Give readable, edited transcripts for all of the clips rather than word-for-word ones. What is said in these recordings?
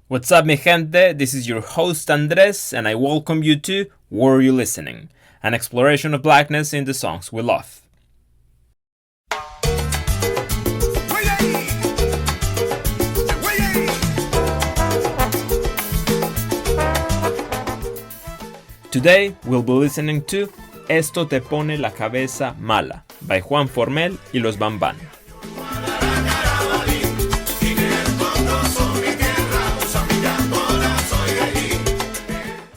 What's up, mi gente? This is your host Andres, and I welcome you to Were You Listening? An exploration of blackness in the songs we love. Today we'll be listening to Esto te pone la cabeza mala by Juan Formell y Los Bambán.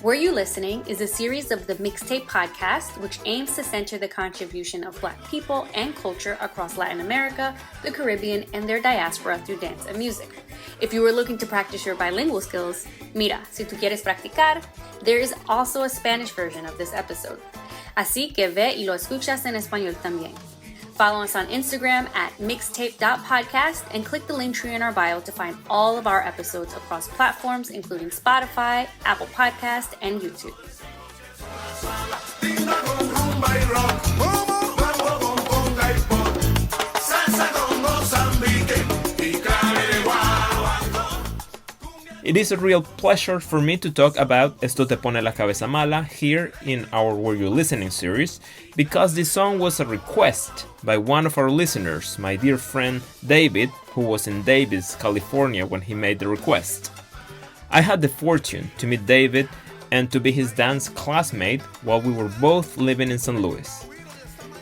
Were You Listening is a series of the Mixedtape podcast, which aims to center the contribution of Black people and culture across Latin America, the Caribbean, and their diaspora through dance and music. If you were looking to practice your bilingual skills, mira, si tú quieres practicar, there is also a Spanish version of this episode. Así que ve y lo escuchas en español también. Follow us on Instagram at themixedtapepodcast and click the link tree in our bio to find all of our episodes across platforms including Spotify, Apple Podcast, and YouTube. It is a real pleasure for me to talk about Esto te pone la cabeza mala here in our Were You Listening series, because this song was a request by one of our listeners, my dear friend David, who was in Davis, California when he made the request. I had the fortune to meet David and to be his dance classmate while we were both living in St. Louis.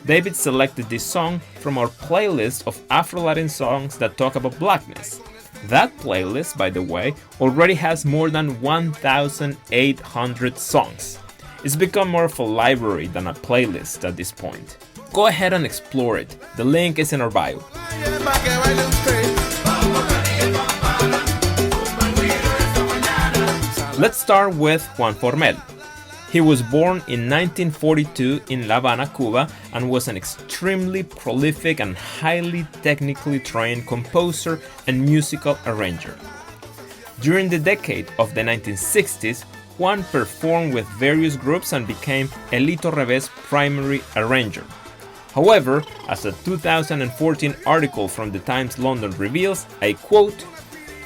David selected this song from our playlist of Afro-Latin songs that talk about blackness. That playlist, by the way, already has more than 1,800 songs. It's become more of a library than a playlist at this point. Go ahead and explore it. The link is in our bio. Let's start with Juan Formell. He was born in 1942 in La Habana, Cuba, and was an extremely prolific and highly technically trained composer and musical arranger. During the decade of the 1960s, Juan performed with various groups and became Elito Revés' primary arranger. However, as a 2014 article from the Times London reveals, I quote,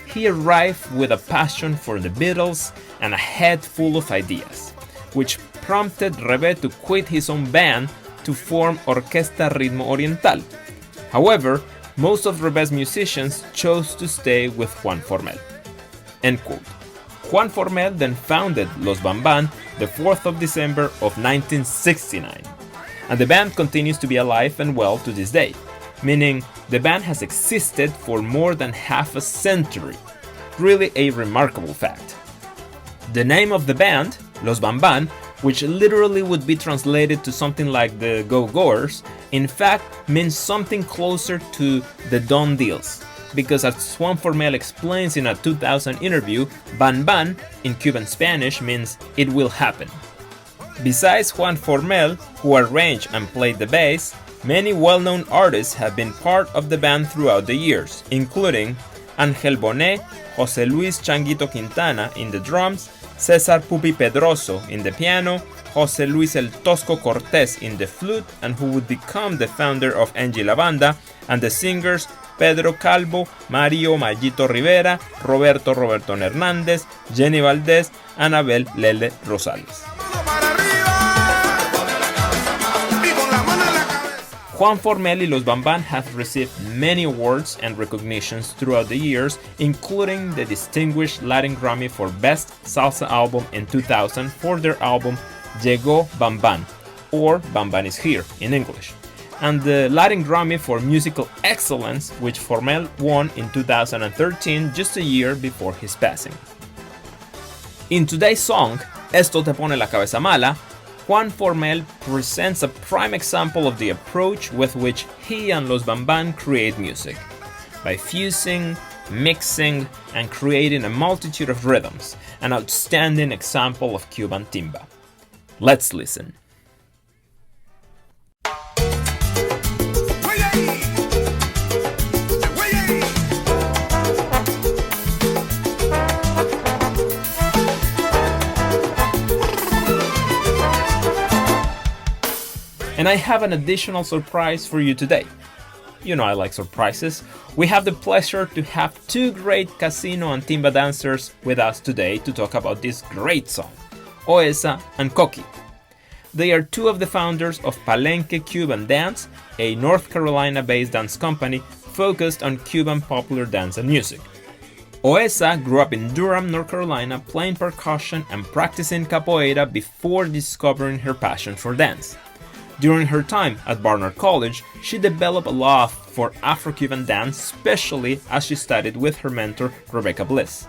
"He arrived with a passion for the Beatles and a head full of ideas, which prompted Revés to quit his own band to form Orquesta Ritmo Oriental. However, most of Revés' musicians chose to stay with Juan Formell." End quote. Juan Formell then founded Los Bambán the 4th of December of 1969, and the band continues to be alive and well to this day, meaning the band has existed for more than half a century. Really a remarkable fact. The name of the band, Los Bambán, which literally would be translated to something like the Go-Goers, in fact means something closer to the Done Deals, because as Juan Formell explains in a 2000 interview, Ban Ban in Cuban Spanish means it will happen. Besides Juan Formell, who arranged and played the bass, many well-known artists have been part of the band throughout the years, including Ángel Bonet, José Luis Changuito Quintana in the drums, César Pupi Pedroso in the piano, José Luis El Tosco Cortés in the flute, and who would become the founder of Angie La Banda, and the singers Pedro Calvo, Mario Mayito Rivera, Roberto Hernández, Jenny Valdés, and Abel Lele Rosales. Juan Formell y Los Bambán have received many awards and recognitions throughout the years, including the distinguished Latin Grammy for Best Salsa Album in 2000 for their album Llegó Bambán, or Bambán is Here in English, and the Latin Grammy for Musical Excellence, which Formell won in 2013, just a year before his passing. In today's song, Esto te pone la cabeza mala, Juan Formell presents a prime example of the approach with which he and Los Bambán create music, by fusing, mixing, and creating a multitude of rhythms, an outstanding example of Cuban timba. Let's listen. And I have an additional surprise for you today. you know I like surprises, we have the pleasure to have two great casino and timba dancers with us today to talk about this great song, Oesa and Coqui. They are two of the founders of Palenque Cuban Dance, a North Carolina-based dance company focused on Cuban popular dance and music. Oesa grew up in Durham, North Carolina, playing percussion and practicing capoeira before discovering her passion for dance. During her time at Barnard College, she developed a love for Afro-Cuban dance, especially as she studied with her mentor, Rebecca Bliss.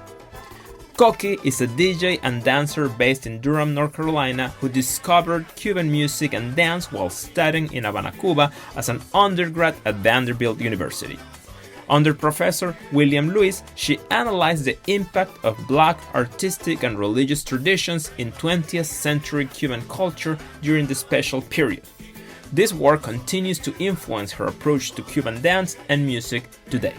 Coqui is a DJ and dancer based in Durham, North Carolina, who discovered Cuban music and dance while studying in Havana, Cuba as an undergrad at Vanderbilt University. Under Professor William Lewis, she analyzed the impact of Black artistic and religious traditions in 20th century Cuban culture during the special period. This work continues to influence her approach to Cuban dance and music today.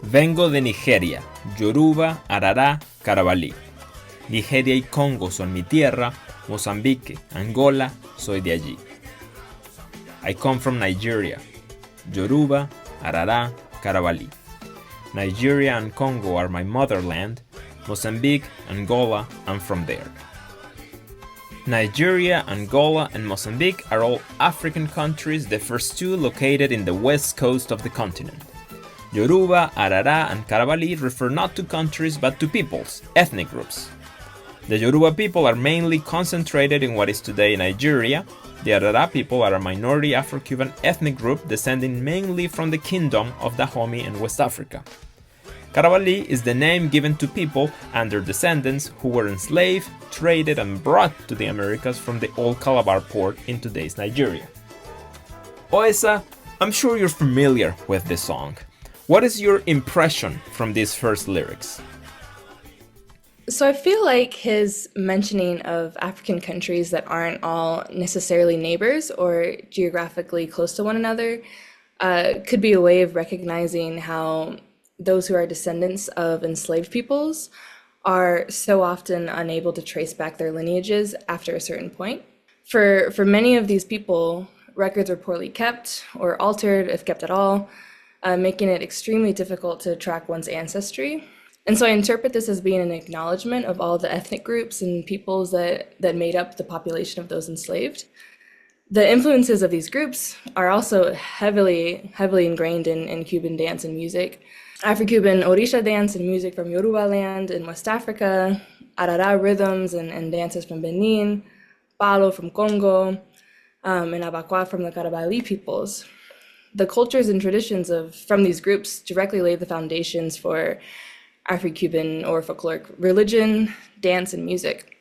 Vengo de Nigeria, Yoruba, Arará, Carabalí. Nigeria y Congo son mi tierra, Mozambique, Angola, soy de allí. I come from Nigeria, Yoruba, Arará, Carabalí. Nigeria and Congo are my motherland, Mozambique, Angola, I'm from there. Nigeria, Angola, and Mozambique are all African countries, the first two located in the west coast of the continent. Yoruba, Arará, and Carabalí refer not to countries but to peoples, ethnic groups. The Yoruba people are mainly concentrated in what is today Nigeria. The Arará people are a minority Afro-Cuban ethnic group descending mainly from the Kingdom of Dahomey in West Africa. Carabalí is the name given to people and their descendants who were enslaved, traded, and brought to the Americas from the old Calabar port in today's Nigeria. Oesa, I'm sure you're familiar with this song. What is your impression from these first lyrics? So I feel like his mentioning of African countries that aren't all necessarily neighbors or geographically close to one another could be a way of recognizing how those who are descendants of enslaved peoples are so often unable to trace back their lineages after a certain point. For many of these people, records are poorly kept or altered, if kept at all, making it extremely difficult to track one's ancestry. And so I interpret this as being an acknowledgement of all the ethnic groups and peoples that made up the population of those enslaved. The influences of these groups are also heavily ingrained in Cuban dance and music. Afro-Cuban Orisha dance and music from Yoruba land in West Africa, Arará rhythms and dances from Benin, Palo from Congo, and Abakwa from the Carabalí peoples. The cultures and traditions from these groups directly lay the foundations for Afro-Cuban or folkloric religion, dance, and music.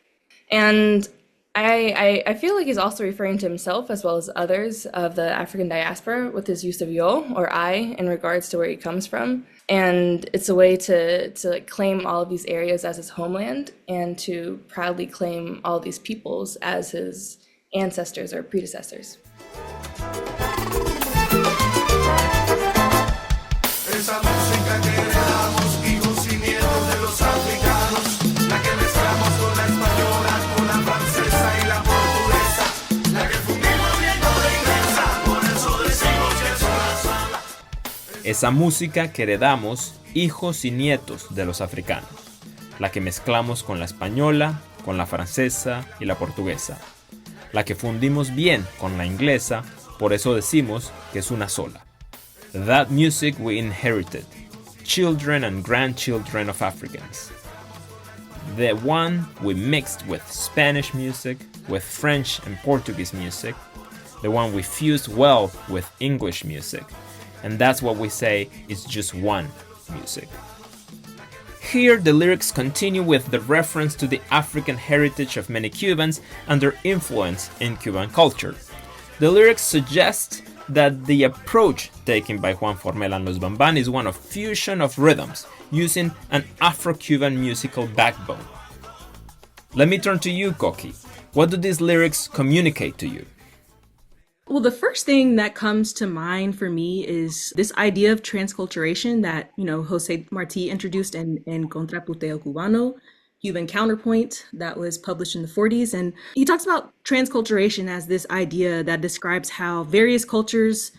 And I feel like he's also referring to himself as well as others of the African diaspora with his use of yo or I in regards to where he comes from. And it's a way to claim all of these areas as his homeland and to proudly claim all these peoples as his ancestors or predecessors. Esa música que heredamos, hijos y nietos de los africanos, la que mezclamos con la española, con la francesa y la portuguesa, la que fundimos viendo de inglesa, por eso decimos que son las malas. Esa música que heredamos, hijos y nietos de los africanos, la que mezclamos con la española, con la francesa y la portuguesa, la que fundimos bien con la inglesa, por eso decimos que es una sola. That music we inherited, children and grandchildren of Africans. The one we mixed with Spanish music, with French and Portuguese music, the one we fused well with English music, and that's what we say is just one music. Here the lyrics continue with the reference to the African heritage of many Cubans and their influence in Cuban culture. The lyrics suggest that the approach taken by Juan Formell and Los Bamban is one of fusion of rhythms, using an Afro-Cuban musical backbone. Let me turn to you, Coqui. What do these lyrics communicate to you? Well, the first thing that comes to mind for me is this idea of transculturation that, Jose Marti introduced in Contraputeo Cubano, Cuban Counterpoint, that was published in the 40s. And he talks about transculturation as this idea that describes how various cultures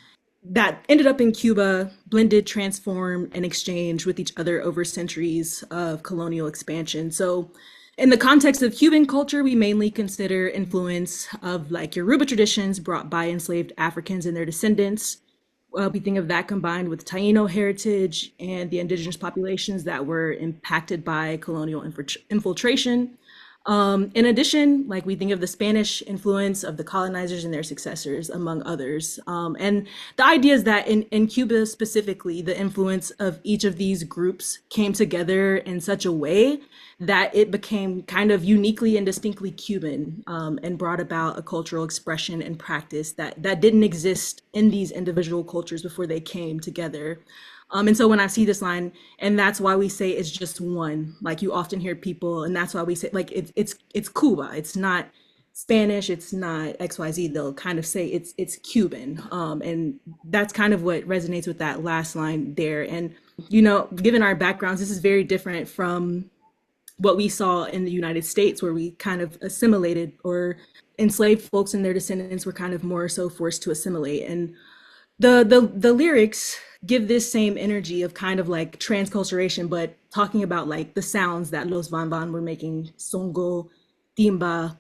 that ended up in Cuba blended, transformed, and exchanged with each other over centuries of colonial expansion. So in the context of Cuban culture, we mainly consider influence of like Yoruba traditions brought by enslaved Africans and their descendants. We think of that combined with Taino heritage and the indigenous populations that were impacted by colonial infiltration. In addition, like we think of the Spanish influence of the colonizers and their successors, among others. And the idea is that in Cuba specifically, the influence of each of these groups came together in such a way that it became kind of uniquely and distinctly Cuban, and brought about a cultural expression and practice that didn't exist in these individual cultures before they came together. And so when I see this line, and that's why we say it's just one, like you often hear people, and that's why we say like it's Cuba, it's not Spanish, it's not XYZ. They'll kind of say it's Cuban, and that's kind of what resonates with that last line there. And given our backgrounds, this is very different from what we saw in the United States, where we kind of assimilated, or enslaved folks and their descendants were kind of more so forced to assimilate. And the lyrics give this same energy of kind of like transculturation, but talking about like the sounds that Los Van Van were making, songo, timba,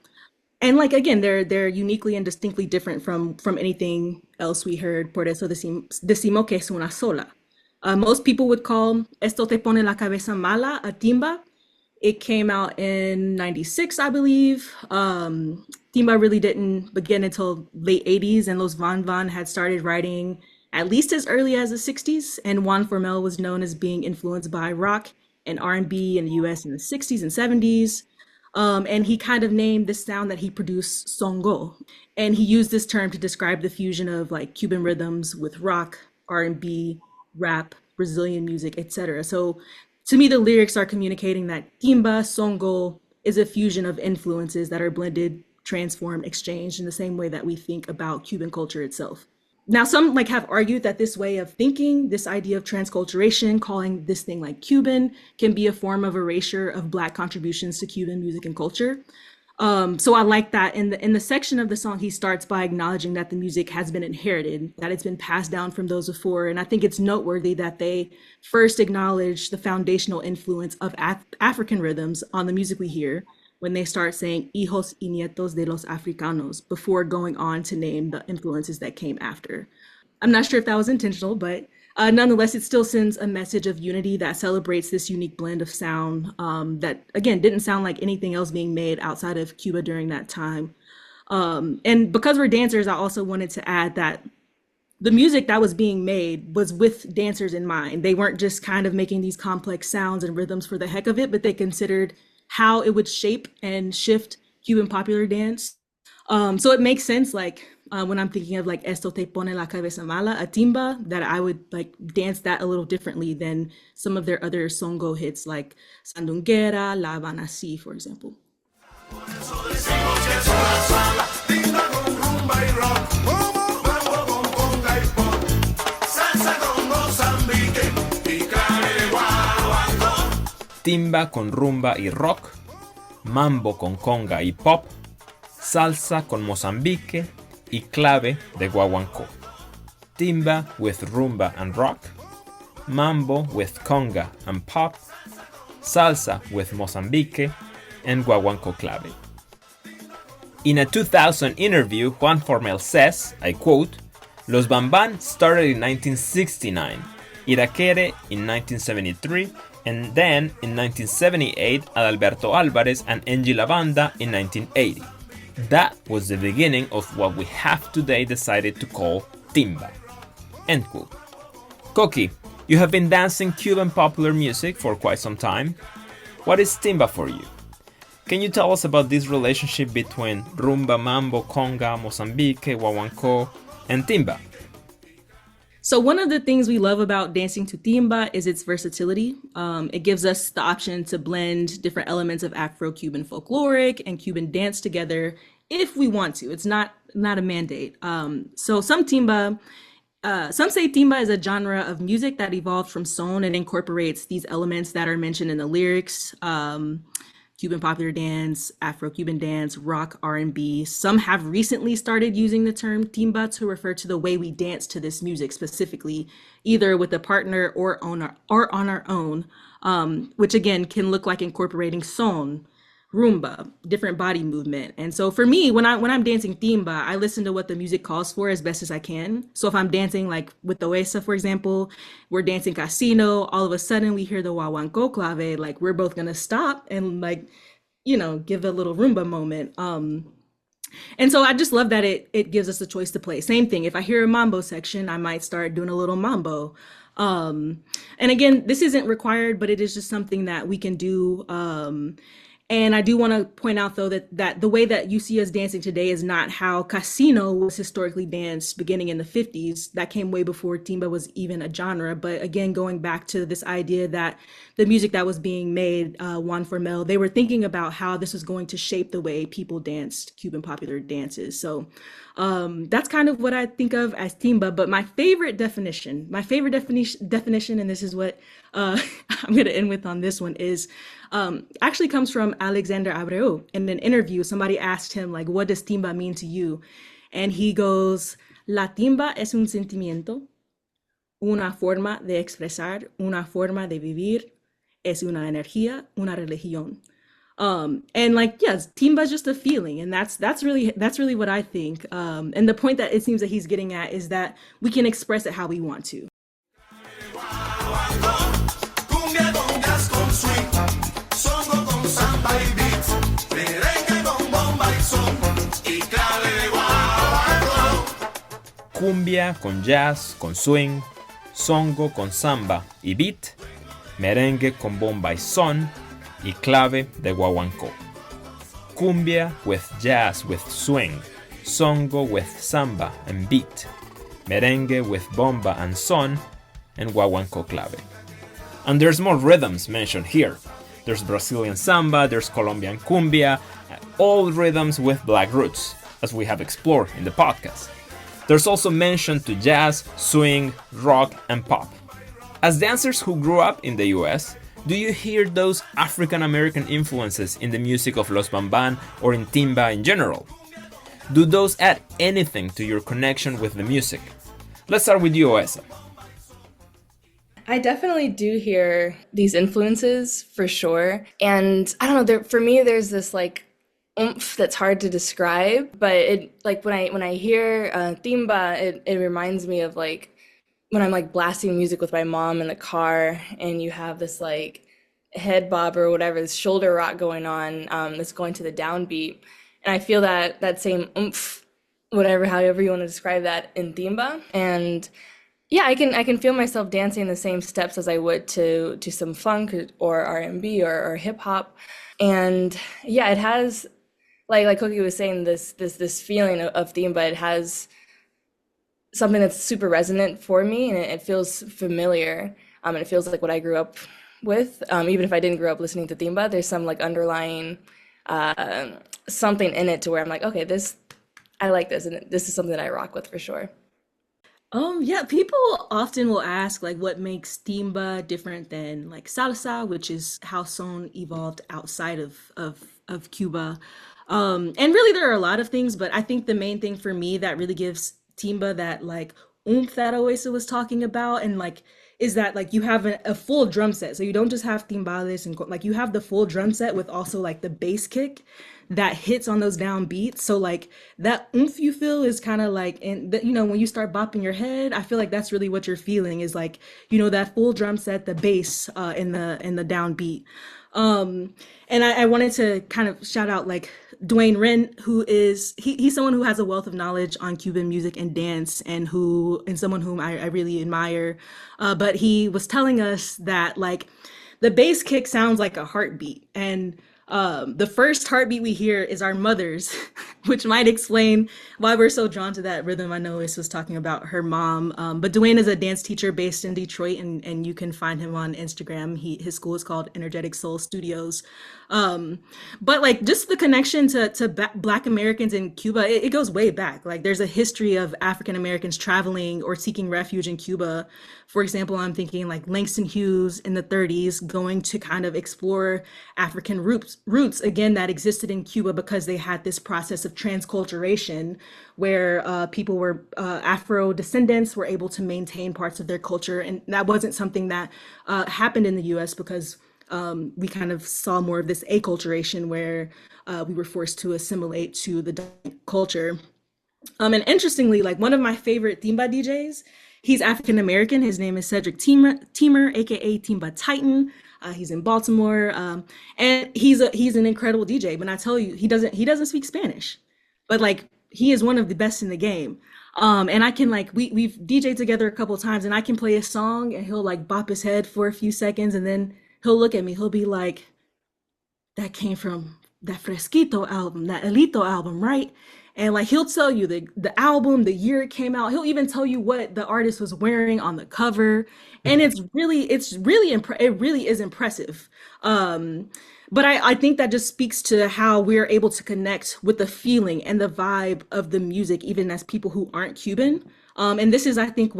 and like again, they're uniquely and distinctly different from anything else we heard. Por eso decimos que es una sola. Most people would call Esto te pone la cabeza mala a timba. It came out in 96, I believe. Timba really didn't begin until late 80s, and Los Van Van had started writing at least as early as the 60s. And Juan Formell was known as being influenced by rock and R&B in the US in the 60s and 70s. And he kind of named this sound that he produced songo. And he used this term to describe the fusion of like Cuban rhythms with rock, R&B, rap, Brazilian music, etc. So to me, the lyrics are communicating that timba, songo is a fusion of influences that are blended, transformed, exchanged in the same way that we think about Cuban culture itself. Now, some like have argued that this way of thinking, this idea of transculturation, calling this thing like Cuban, can be a form of erasure of Black contributions to Cuban music and culture. So I like that in the section of the song, he starts by acknowledging that the music has been inherited, that it's been passed down from those before. And I think it's noteworthy that they first acknowledge the foundational influence of African rhythms on the music we hear when they start saying hijos y nietos de los africanos before going on to name the influences that came after. I'm not sure if that was intentional, but nonetheless, it still sends a message of unity that celebrates this unique blend of sound that, again, didn't sound like anything else being made outside of Cuba during that time. And because we're dancers, I also wanted to add that the music that was being made was with dancers in mind. They weren't just kind of making these complex sounds and rhythms for the heck of it, but they considered how it would shape and shift Cuban popular dance. So it makes sense, like when I'm thinking of like Esto te pone la cabeza mala, a timba, that I would like dance that a little differently than some of their other songo hits like Sandunguera, La Habana Si, for example. Timba con rumba y rock, mambo con conga y pop, salsa con Mozambique y clave de guaguancó. Timba with rumba and rock, mambo with conga and pop, salsa with Mozambique, and guaguancó clave. In a 2000 interview, Juan Formell says, I quote, Los Bambán started in 1969, Iraquere in 1973, and then in 1978 Adalberto Álvarez and Engie La Banda in 1980. That was the beginning of what we have today decided to call timba. End quote. Coqui, you have been dancing Cuban popular music for quite some time. What is timba for you? Can you tell us about this relationship between rumba, mambo, conga, Mozambique, guaguancó, and timba? So one of the things we love about dancing to timba is its versatility. It gives us the option to blend different elements of Afro-Cuban folkloric and Cuban dance together if we want to. It's not a mandate. So some say timba is a genre of music that evolved from son and incorporates these elements that are mentioned in the lyrics. Cuban popular dance, Afro-Cuban dance, rock, R&B. Some have recently started using the term timba to refer to the way we dance to this music specifically, either with a partner or on our own, which again can look like incorporating son, rumba, different body movement. And so for me, when I'm dancing timba, I listen to what the music calls for as best as I can. So if I'm dancing like with the Oesa, for example, we're dancing casino, all of a sudden we hear the guaguancó clave, like we're both gonna stop and like, give a little rumba moment. And so I just love that it gives us a choice to play. Same thing, if I hear a mambo section, I might start doing a little mambo. And again, this isn't required, but it is just something that we can do. And I do want to point out, though, that the way that you see us dancing today is not how casino was historically danced beginning in the 50s. That came way before timba was even a genre. But again, going back to this idea that the music that was being made, Juan Formell, they were thinking about how this was going to shape the way people danced Cuban popular dances. So that's kind of what I think of as timba. But my favorite definition, and this is what I'm going to end with on this one, is actually comes from Alexander Abreu. In an interview, somebody asked him, like, what does timba mean to you? And he goes, La timba es un sentimiento, una forma de expresar, una forma de vivir, es una energía, una religión. And like, yes, timba is just a feeling, and that's really what I think. And the point that it seems that he's getting at is that we can express it how we want to. Cumbia con jazz, con swing, songo con samba y beat, merengue con bomba y son, y clave de guaguancó. Cumbia with jazz with swing, songo with samba and beat, merengue with bomba and son, and guaguancó clave. And there's more rhythms mentioned here. There's Brazilian samba, there's Colombian cumbia, all rhythms with black roots, as we have explored in the podcast. There's also mention to jazz, swing, rock, and pop. As dancers who grew up in the US, do you hear those African American influences in the music of Los Bamban or in timba in general? Do those add anything to your connection with the music? Let's start with you, Oesa. I definitely do hear these influences for sure. And I don't know, for me, there's this like oomph that's hard to describe, but it like when I hear timba, it reminds me of like when I'm like blasting music with my mom in the car, and you have this like head bob or whatever, this shoulder rock going on, that's going to the downbeat, and I feel that same oomph, however you want to describe that, in timba. And yeah, I can feel myself dancing the same steps as I would to some funk or R&B or hip hop, and yeah, it has. Like Koki was saying, this feeling of timba, it has something that's super resonant for me, and it feels familiar, and it feels like what I grew up with. Even if I didn't grow up listening to timba, there's some like underlying something in it to where I'm like, okay, I like this, and this is something that I rock with for sure. Yeah, people often will ask like what makes timba different than like salsa, which is how son evolved outside of Cuba. And really there are a lot of things, but I think the main thing for me that really gives timba that like oomph that Oesa was talking about, and like is that like you have a full drum set. So you don't just have timbales and like you have the full drum set with also like the bass kick that hits on those down beats. So like that oomph you feel is kind of like, and when you start bopping your head, I feel like that's really what you're feeling is like, that full drum set, the bass in the down beat. And I wanted to kind of shout out like Dwayne Wren, who is he's someone who has a wealth of knowledge on Cuban music and dance, and someone whom I really admire. But he was telling us that like the bass kick sounds like a heartbeat, and The first heartbeat we hear is our mother's, which might explain why we're so drawn to that rhythm. I know Liz was talking about her mom, but Dwayne is a dance teacher based in Detroit, and you can find him on Instagram. His school is called Energetic Soul Studios. But like just the connection to Black Americans in Cuba, it goes way back. Like there's a history of African Americans traveling or seeking refuge in Cuba. For example, I'm thinking like Langston Hughes in the 30s going to kind of explore African roots again that existed in Cuba because they had this process of transculturation where people were Afro descendants were able to maintain parts of their culture, and that wasn't something that happened in the U.S. because we kind of saw more of this acculturation where we were forced to assimilate to the dominant culture. And interestingly, like one of my favorite Timba DJs, he's African American. His name is Cedric Teamer, aka Timba Titan. He's in Baltimore, and he's an incredible DJ. But I tell you, he doesn't speak Spanish, but like he is one of the best in the game. And I can like we've DJed together a couple of times, and I can play a song, and he'll like bop his head for a few seconds, and then he'll look at me. He'll be like, "That came from that Fresquito album, that Elito album, right?" And like he'll tell you the album, the year it came out. He'll even tell you what the artist was wearing on the cover, and it really is impressive. But I think that just speaks to how we're able to connect with the feeling and the vibe of the music, even as people who aren't Cuban. And this is, I think,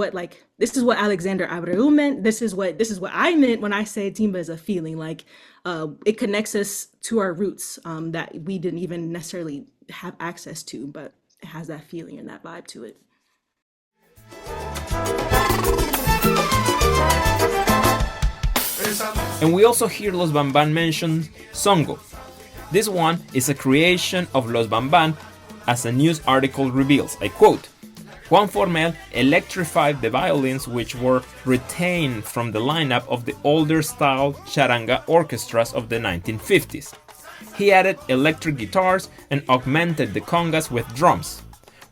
this is what Alexander Abreu meant. This is what I meant when I say timba is a feeling. Like it connects us to our roots that we didn't even necessarily have access to, but it has that feeling and that vibe to it. And we also hear Los Bamban mention Songo. This one is a creation of Los Bamban, as a news article reveals. I quote, Juan Formell electrified the violins which were retained from the lineup of the older style charanga orchestras of the 1950s. He added electric guitars and augmented the congas with drums,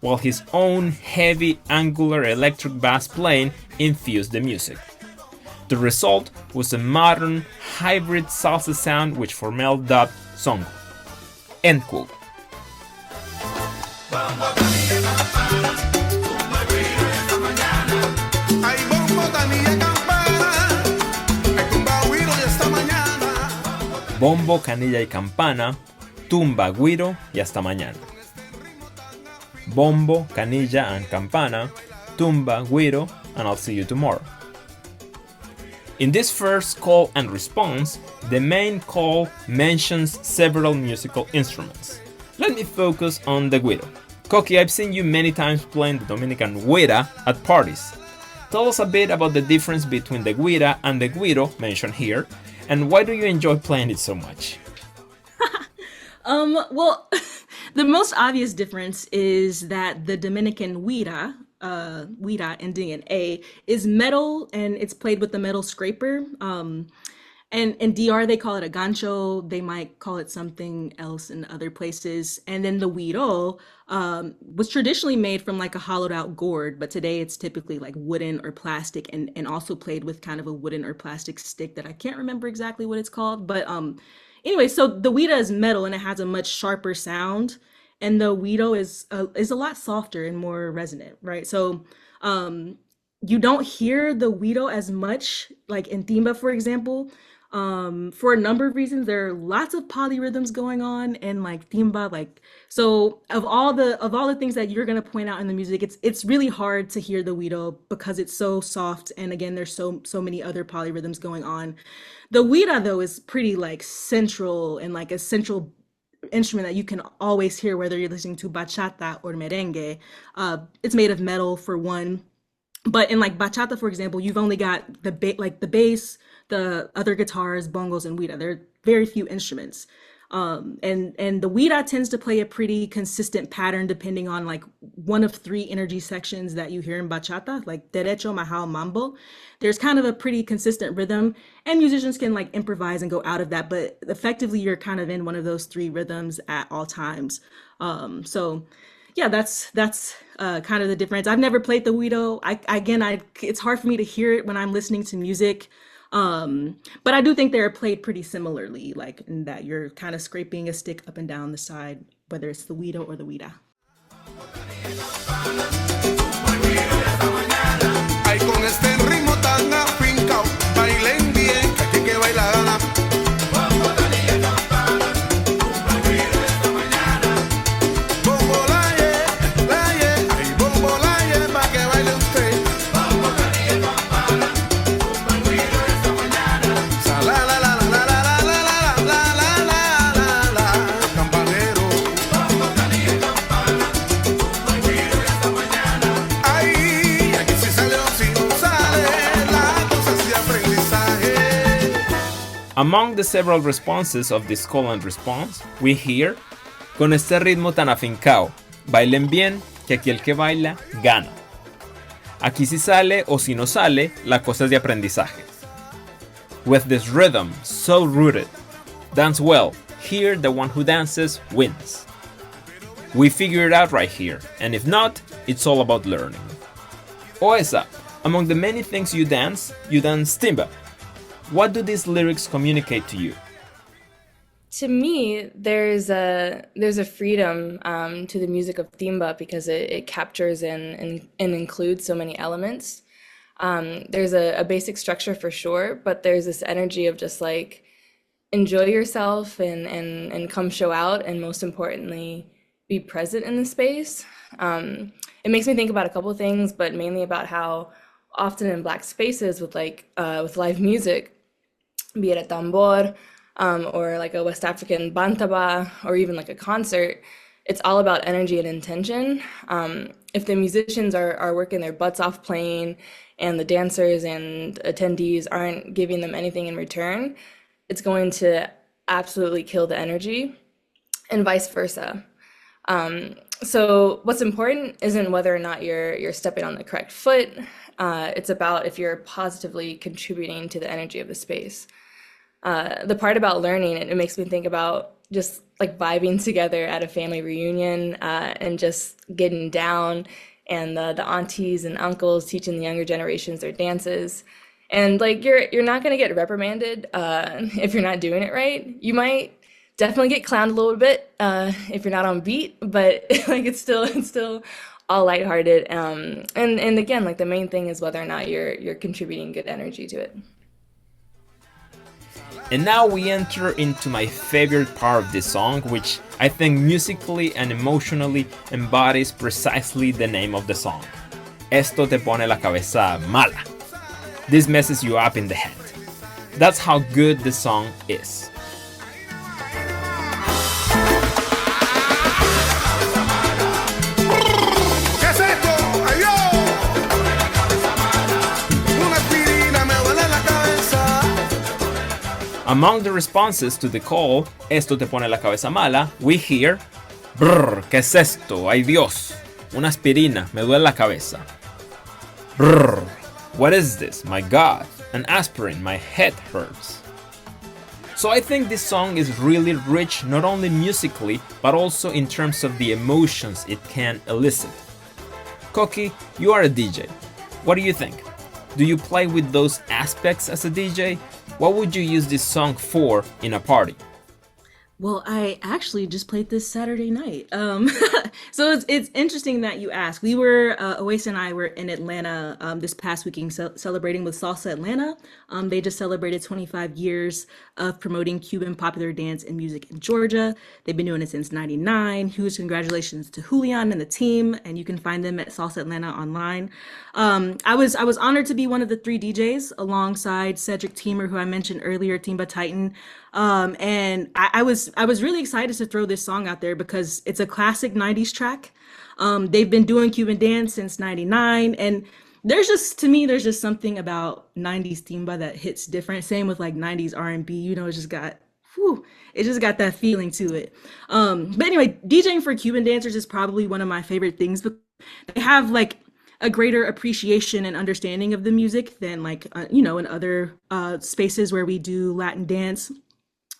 while his own heavy angular electric bass playing infused the music. The result was a modern hybrid salsa sound which Formell dubbed Songo. End quote. Bombo, canilla y campana, tumba, guiro y hasta mañana. Bombo, canilla and campana, tumba, guiro, and I'll see you tomorrow. In this first call and response, the main call mentions several musical instruments. Let me focus on the guiro. Coqui, I've seen you many times playing the Dominican guira at parties. Tell us a bit about the difference between the guira and the guiro mentioned here, and why do you enjoy playing it so much? Well, the most obvious difference is that the Dominican guira, ending in A, is metal, and it's played with the metal scraper. And in DR, they call it a gancho. They might call it something else in other places. And then the guiro was traditionally made from like a hollowed out gourd, but today it's typically like wooden or plastic, and also played with kind of a wooden or plastic stick that I can't remember exactly what it's called. But anyway, so the guira is metal, and it has a much sharper sound. And the guiro is a lot softer and more resonant, right? So you don't hear the guiro as much, like in timba, for example. For a number of reasons. There are lots of polyrhythms going on, and like timba, like, so of all the things that you're gonna point out in the music, it's really hard to hear the guiro because it's so soft, and again, there's so many other polyrhythms going on. The guira though is pretty like central, and like a central instrument that you can always hear whether you're listening to bachata or merengue. It's made of metal for one, but in like bachata, for example, you've only got the bass, the other guitars, bongos, and guira. There are very few instruments. And the guira tends to play a pretty consistent pattern depending on like one of three energy sections that you hear in bachata, like derecho, majao, mambo. There's kind of a pretty consistent rhythm, and musicians can like improvise and go out of that, but effectively you're kind of in one of those three rhythms at all times. So yeah, that's kind of the difference. I've never played the guiro. It's hard for me to hear it when I'm listening to music. But I do think they're played pretty similarly, like in that you're kind of scraping a stick up and down the side, whether it's the huiro or the huira. Ay, con este ritmo tan afincao, bailen bien, que aquí que baila gana. Bombo la ye, ay, bombo la ye, pa' que baile usted. Sa la la la la la la la la la la la la la, campanero. Ay, aquí sí salió, si no sale, la cosa es de aprendizaje. Among the several responses of this call and response, we hear, con este ritmo tan afincao, bailen bien, que aquí el que baila, gana. Aquí si sale o si no sale, la cosa es de aprendizaje. With this rhythm so rooted, dance well, here the one who dances wins. We figure it out right here, and if not, it's all about learning. Oesa, among the many things you dance timba. What do these lyrics communicate to you? To me, there's a freedom to the music of timba because it captures and includes so many elements. There's a basic structure for sure, but there's this energy of just like enjoy yourself and come show out, and most importantly, be present in the space. It makes me think about a couple of things, but mainly about how often in Black spaces with with live music, be it a tambor, or like a West African bantaba, or even like a concert, it's all about energy and intention. If the musicians are working their butts off playing and the dancers and attendees aren't giving them anything in return, it's going to absolutely kill the energy, and vice versa. So what's important isn't whether or not you're stepping on the correct foot. It's about if you're positively contributing to the energy of the space. The part about learning, it makes me think about just like vibing together at a family reunion, and just getting down, and the aunties and uncles teaching the younger generations their dances. And like you're not gonna get reprimanded if you're not doing it right. You might definitely get clowned a little bit if you're not on beat, but like it's still all lighthearted. And again, like the main thing is whether or not you're contributing good energy to it. And now we enter into my favorite part of this song, which I think musically and emotionally embodies precisely the name of the song. Esto te pone la cabeza mala. This messes you up in the head. That's how good the song is. ¿Qué es esto? ¡Ay, Dios! Una aspirina me duele la cabeza. Among the responses to the call, Esto te pone la cabeza mala, we hear, brr, ¿qué es esto? Ay Dios, una aspirina, me duele la cabeza. Brr, what is this? My God, an aspirin, my head hurts. So I think this song is really rich not only musically, but also in terms of the emotions it can elicit. Koki, you are a DJ. What do you think? Do you play with those aspects as a DJ? What would you use this song for in a party? Well, I actually just played this Saturday night. So it's interesting that you ask. We were, Oasis and I were in Atlanta this past weekend celebrating with Salsa Atlanta. They just celebrated 25 years of promoting Cuban popular dance and music in Georgia. They've been doing it since '99. Huge congratulations to Julian and the team, and you can find them at Salsa Atlanta online. I was honored to be one of the 3 DJs alongside Cedric Teamer, who I mentioned earlier, Timba Titan. And I was really excited to throw this song out there because it's a classic 90s track. They've been doing Cuban dance since '99, and there's just something about 90s timba that hits different. Same with like 90s R&B, it just got that feeling to it. But anyway, DJing for Cuban dancers is probably one of my favorite things because they have like a greater appreciation and understanding of the music than like in other spaces where we do Latin dance.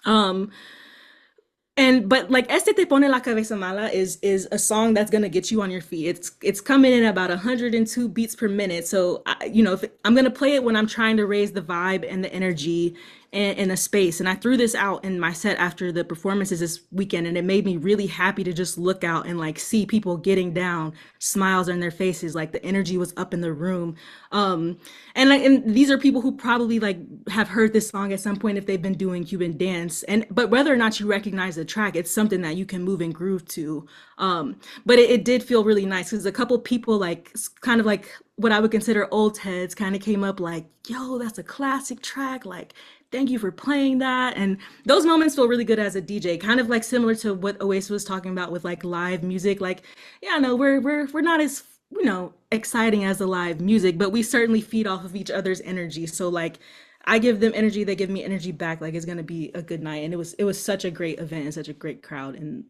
And But like Este Te Pone La Cabeza Mala is a song that's gonna get you on your feet. It's coming in at about 102 beats per minute. So I'm gonna play it when I'm trying to raise the vibe and the energy in a space. And I threw this out in my set after the performances this weekend, and it made me really happy to just look out and like see people getting down, smiles on their faces, like the energy was up in the room. And these are people who probably like have heard this song at some point if they've been doing Cuban dance. But whether or not you recognize the track, it's something that you can move and groove to. But it did feel really nice because a couple people like kind of like what I would consider old heads kind of came up like, yo, that's a classic track. Like, thank you for playing that. And those moments feel really good as a DJ, kind of like similar to what Oasis was talking about with like live music. Like, yeah, no, we're not as, exciting as the live music, but we certainly feed off of each other's energy. So like, I give them energy, they give me energy back. Like, it's gonna be a good night. And it was such a great event and such a great crowd. And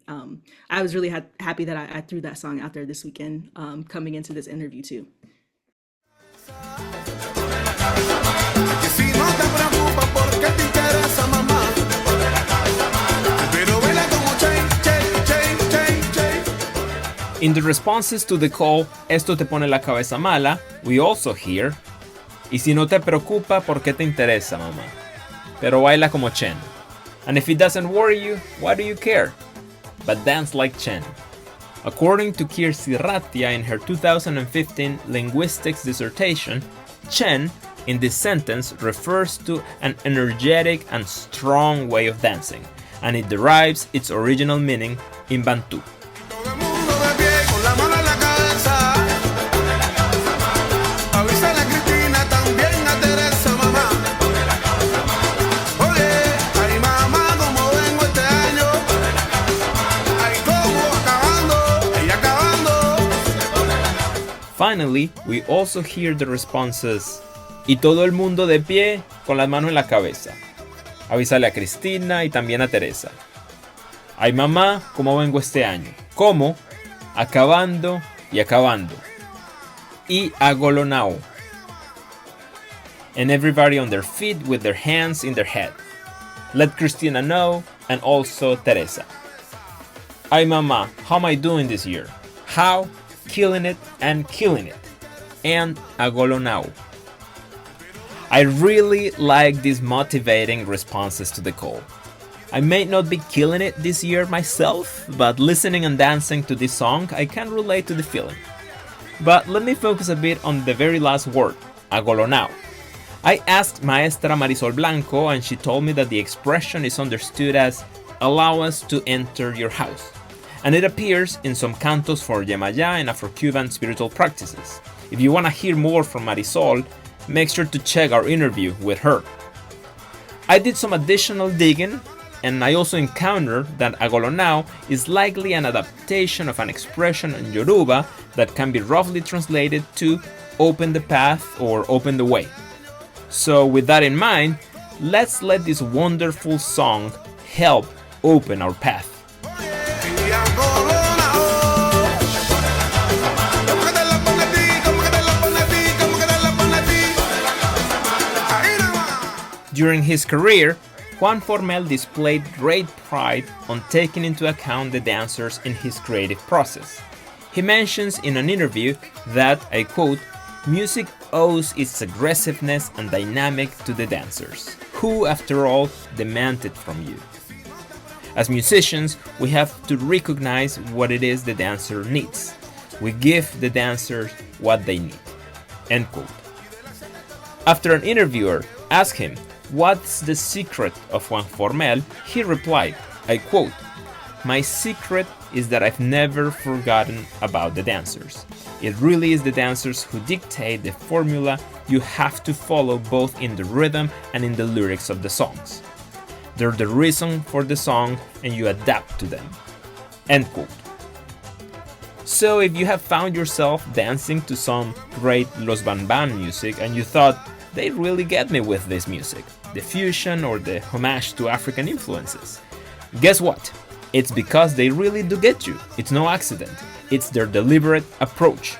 I was really happy that I threw that song out there this weekend, coming into this interview too. In the responses to the call, Esto te pone la cabeza mala, we also hear, y si no te preocupa, ¿por qué te interesa, mamá? Pero baila como Chen. And if it doesn't worry you, why do you care? But dance like Chen. According to Kirsi Ratia in her 2015 linguistics dissertation, Chen in this sentence refers to an energetic and strong way of dancing, and it derives its original meaning in Bantu. Finally, we also hear the responses, y todo el mundo de pie con las manos en la cabeza. Avísale a Cristina y también a Teresa. Ay mamá, ¿cómo vengo este año? ¿Cómo? Acabando y acabando. Y agolonao. And everybody on their feet with their hands in their head. Let Cristina know, and also Teresa. Ay mamá, how am I doing this year? How? Killing it and killing it. And agolonao. I really like these motivating responses to the call. I may not be killing it this year myself, but listening and dancing to this song, I can relate to the feeling. But let me focus a bit on the very last word, agolonao. I asked Maestra Marisol Blanco, and she told me that the expression is understood as allow us to enter your house. And it appears in some cantos for Yemayá and Afro-Cuban spiritual practices. If you want to hear more from Marisol, make sure to check our interview with her. I did some additional digging, and I also encountered that agolonao is likely an adaptation of an expression in Yoruba that can be roughly translated to open the path or open the way. So with that in mind, let's let this wonderful song help open our path. During his career, Juan Formell displayed great pride on taking into account the dancers in his creative process. He mentions in an interview that, I quote, music owes its aggressiveness and dynamic to the dancers, who, after all, demand it from you. As musicians, we have to recognize what it is the dancer needs. We give the dancers what they need. End quote. After an interviewer asked him, what's the secret of Juan Formell? He replied, I quote, my secret is that I've never forgotten about the dancers. It really is the dancers who dictate the formula you have to follow both in the rhythm and in the lyrics of the songs. They're the reason for the song and you adapt to them. End quote. So if you have found yourself dancing to some great Los Van Van music and you thought, they really get me with this music, the fusion or the homage to African influences. Guess what? It's because they really do get you. It's no accident. It's their deliberate approach.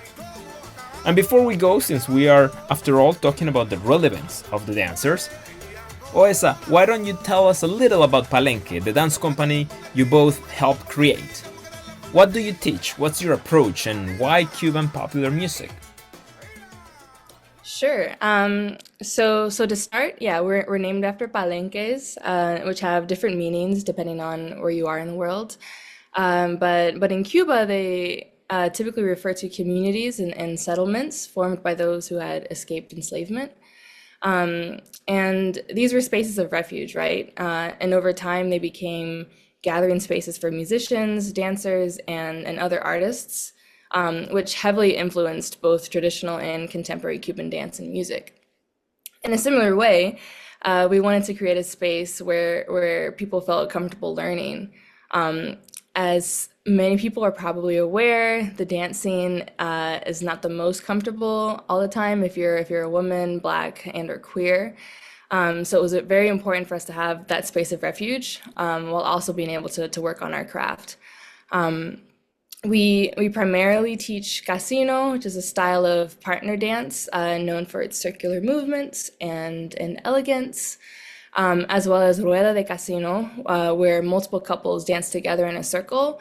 And before we go, since we are, after all, talking about the relevance of the dancers, Oesa, why don't you tell us a little about Palenque, the dance company you both helped create? What do you teach? What's your approach? And why Cuban popular music? Sure. So to start, yeah, we're named after palenques, which have different meanings depending on where you are in the world. But in Cuba, they typically refer to communities and settlements formed by those who had escaped enslavement. And these were spaces of refuge, right? And over time, they became gathering spaces for musicians, dancers, and other artists, which heavily influenced both traditional and contemporary Cuban dance and music. In a similar way, we wanted to create a space where people felt comfortable learning. As many people are probably aware, the dance scene is not the most comfortable all the time if you're a woman, Black, and or queer. So it was very important for us to have that space of refuge while also being able to work on our craft. We primarily teach casino, which is a style of partner dance known for its circular movements and elegance, as well as rueda de casino, where multiple couples dance together in a circle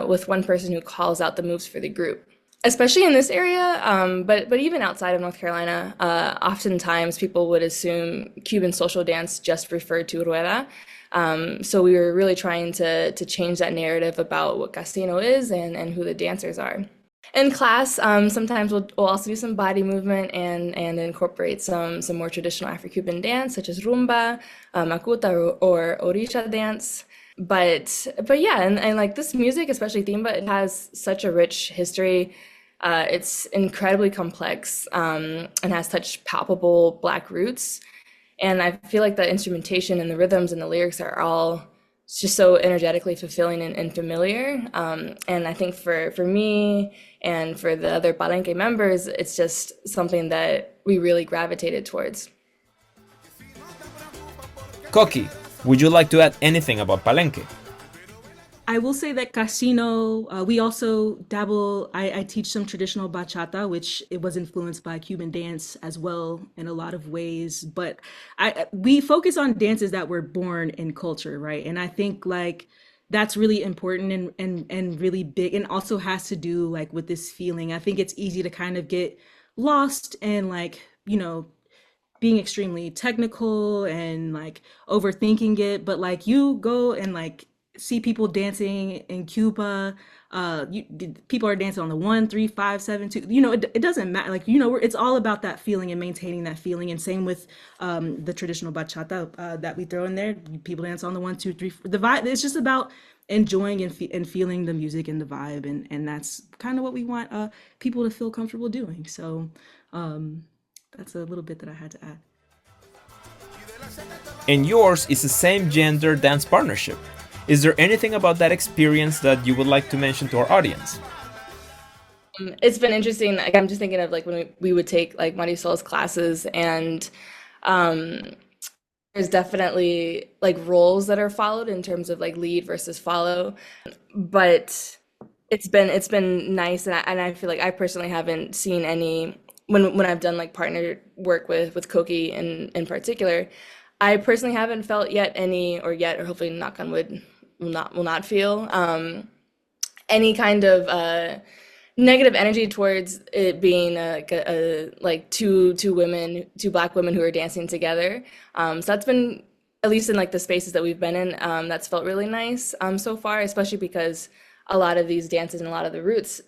with one person who calls out the moves for the group. Especially in this area, but even outside of North Carolina, oftentimes people would assume Cuban social dance just referred to rueda. So we were really trying to change that narrative about what casino is and who the dancers are. In class, sometimes we'll also do some body movement and incorporate some more traditional Afro-Cuban dance, such as rumba, macuta, or orisha dance. But yeah, and like this music, especially timba, it has such a rich history. It's incredibly complex and has such palpable Black roots. And I feel like the instrumentation and the rhythms and the lyrics are all just so energetically fulfilling and familiar. And I think for me and for the other Palenque members, it's just something that we really gravitated towards. Koki, would you like to add anything about Palenque? I will say that casino, we also dabble, I teach some traditional bachata, which it was influenced by Cuban dance as well in a lot of ways. But we focus on dances that were born in culture, right? And I think like that's really important and really big, and also has to do like with this feeling. I think it's easy to kind of get lost and like, you know, being extremely technical and like overthinking it. But like you go and like see people dancing in Cuba. People are dancing on the 1, 3, 5, 7, 2. You know, it doesn't matter. Like, you know, it's all about that feeling and maintaining that feeling. And same with the traditional bachata that we throw in there. People dance on the 1, 2, 3. The vibe. It's just about enjoying and feeling the music and the vibe, and that's kind of what we want people to feel comfortable doing. So that's a little bit that I had to add. And yours is the same gender dance partnership. Is there anything about that experience that you would like to mention to our audience? It's been interesting. Like, I'm just thinking of like when we would take like Marisol's classes, and there's definitely like roles that are followed in terms of like lead versus follow. But it's been nice, and I feel like I personally haven't seen any when I've done like partner work with Koki in particular. I personally haven't felt yet, or hopefully knock on wood, will not feel any kind of negative energy towards it being like two Black women who are dancing together. So that's been, at least in like the spaces that we've been in, that's felt really nice so far, especially because a lot of these dances and a lot of the roots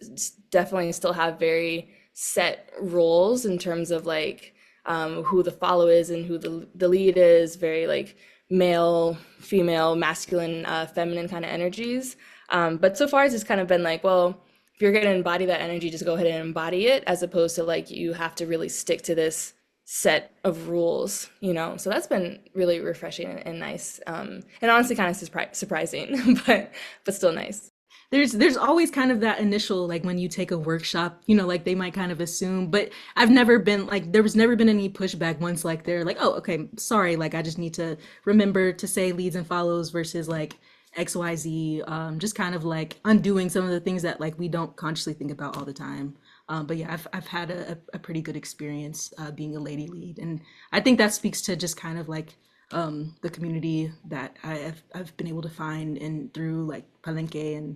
definitely still have very set roles in terms of like who the follow is and who the lead is, very like male, female, masculine, feminine kind of energies. But so far it's just kind of been like, well, if you're going to embody that energy, just go ahead and embody it, as opposed to like you have to really stick to this set of rules, you know? So that's been really refreshing and nice, and honestly kind of surprising, but still nice. There's always kind of that initial, like when you take a workshop, you know, like they might kind of assume, but I've never been like, there was never been any pushback once like they're like, oh, okay, sorry, like I just need to remember to say leads and follows versus like XYZ, just kind of like undoing some of the things that like we don't consciously think about all the time. But yeah, I've had a pretty good experience being a lady lead. And I think that speaks to just kind of like the community that I've been able to find and through like palenque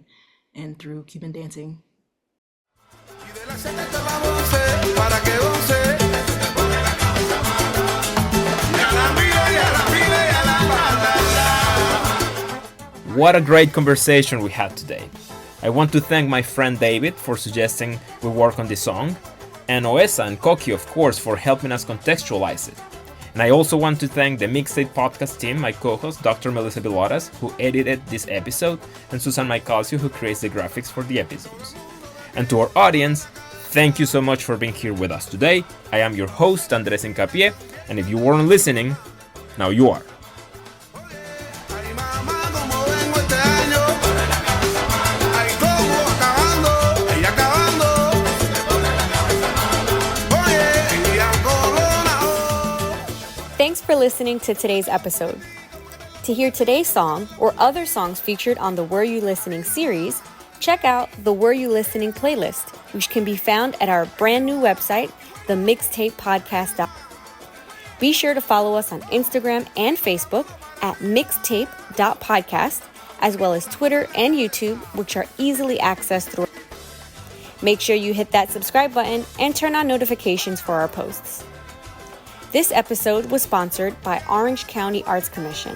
and through Cuban dancing. Y de las 7 te vamos a hacer para que goce. Y a la mira y a la pibe y a la banda. What a great conversation we had today. I want to thank my friend David for suggesting we work on this song, and Oesa and Koki, of course, for helping us contextualize it. And I also want to thank the Mixtape podcast team, my co-host Dr. Melissa Viloras, who edited this episode, and Susan Maicalcio, who creates the graphics for the episodes. And to our audience, thank you so much for being here with us today. I am your host, Andres Hincapié, and if you weren't listening, now you are. Ay, mamá, como vengo este año. Ay, como acabando, ay, acabando. Oye, y a Corona. Thanks for listening to today's episode. To hear today's song or other songs featured on the Were You Listening series, check out the Were You Listening playlist, which can be found at our brand new website, themixedtapepodcast.com. Be sure to follow us on Instagram and Facebook at mixedtape.podcast, as well as Twitter and YouTube, which are easily accessed through. Make sure you hit that subscribe button and turn on notifications for our posts. This episode was sponsored by Orange County Arts Commission.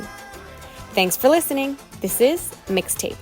Thanks for listening. This is Mixtape.